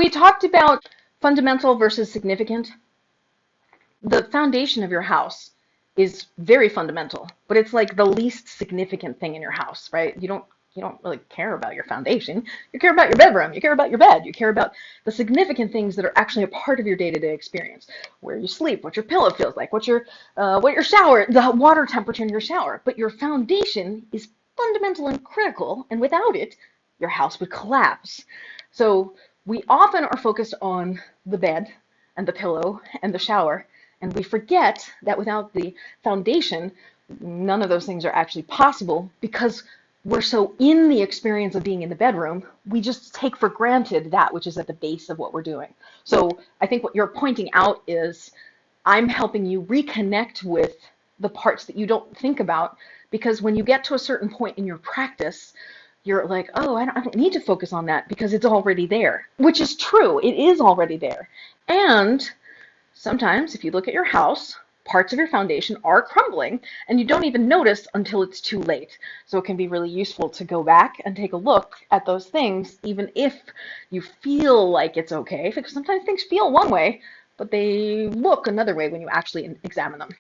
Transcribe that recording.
we talked about fundamental versus significant. The foundation of your house is very fundamental, but it's like the least significant thing in your house, right? You don't really care about your foundation. You care about your bedroom. You care about your bed. You care about the significant things that are actually a part of your day-to-day experience. Where you sleep, what your pillow feels like, what your shower, the water temperature in your shower. But your foundation is fundamental and critical, and without it, your house would collapse. So we often are focused on the bed and the pillow and the shower, and we forget that without the foundation, none of those things are actually possible because we're so in the experience of being in the bedroom, we just take for granted that which is at the base of what we're doing. So I think what you're pointing out is I'm helping you reconnect with the parts that you don't think about, because when you get to a certain point in your practice, you're like, oh, I don't need to focus on that because it's already there, which is true. It is already there. And sometimes, if you look at your house, parts of your foundation are crumbling, and you don't even notice until it's too late. So it can be really useful to go back and take a look at those things, even if you feel like it's okay, because sometimes things feel one way, but they look another way when you actually examine them.